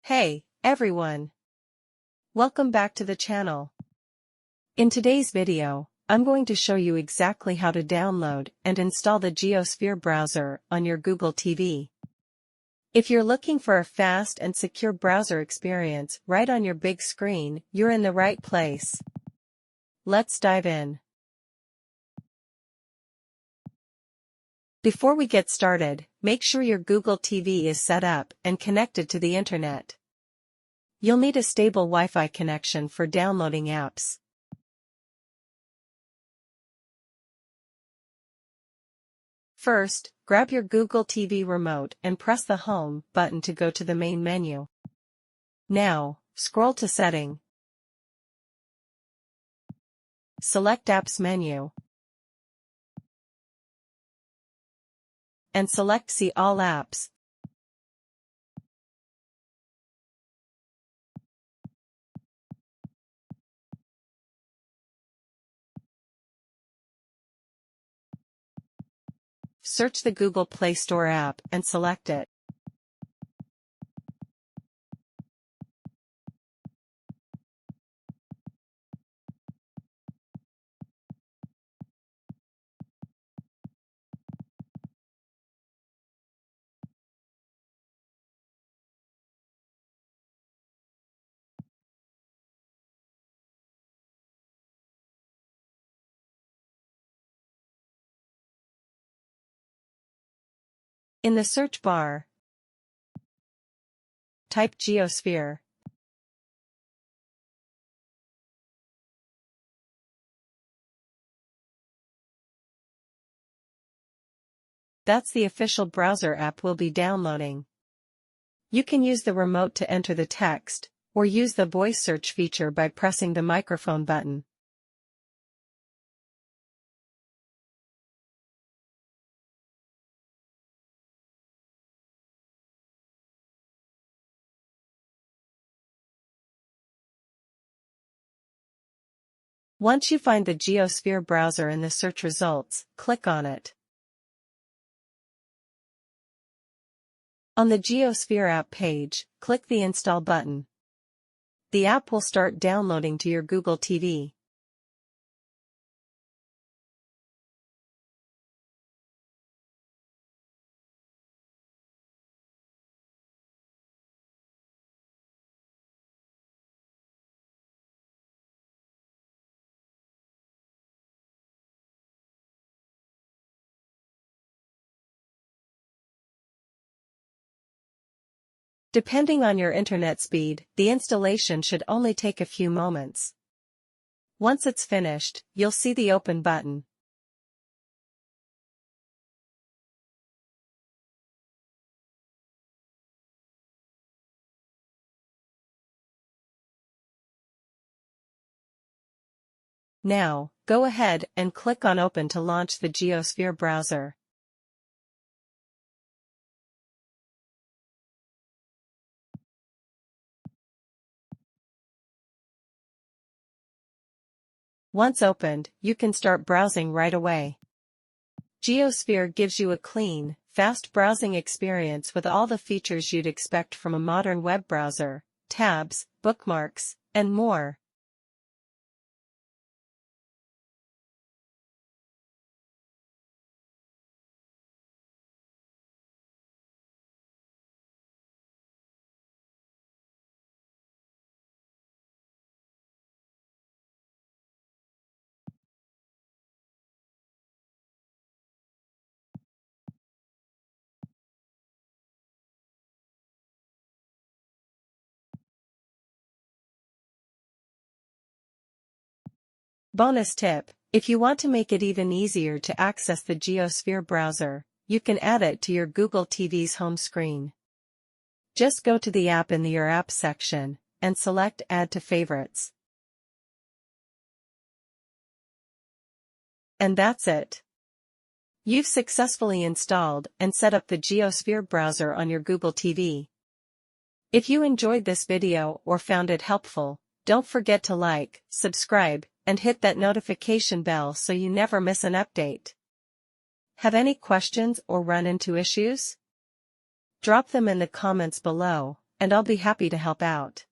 Hey, everyone! Welcome back to the channel. In today's video, I'm going to show you exactly how to download and install the JIOSPHERE browser on your Google TV. If you're looking for a fast and secure browser experience right on your big screen, you're in the right place. Let's dive in. Before we get started, make sure your Google TV is set up and connected to the internet. You'll need a stable Wi-Fi connection for downloading apps. First, grab your Google TV remote and press the Home button to go to the main menu. Now, scroll to Setting. Select Apps menu. And select See All Apps. Search the Google Play Store app and select it. In the search bar, type JIOSPHERE. That's the official browser app we'll be downloading. You can use the remote to enter the text, or use the voice search feature by pressing the microphone button. Once you find the JIOSPHERE browser in the search results, click on it. On the JIOSPHERE app page, click the Install button. The app will start downloading to your Google TV. Depending on your internet speed, the installation should only take a few moments. Once it's finished, you'll see the Open button. Now, go ahead and click on Open to launch the JIOSPHERE browser. Once opened, you can start browsing right away. JIOSPHERE gives you a clean, fast browsing experience with all the features you'd expect from a modern web browser, tabs, bookmarks, and more. Bonus tip: if you want to make it even easier to access the JIOSPHERE browser, you can add it to your Google TV's home screen. Just go to the app in the Your Apps section, and select Add to Favorites. And that's it. You've successfully installed and set up the JIOSPHERE browser on your Google TV. If you enjoyed this video or found it helpful, don't forget to like, subscribe, and hit that notification bell so you never miss an update. Have any questions or run into issues? Drop them in the comments below, and I'll be happy to help out.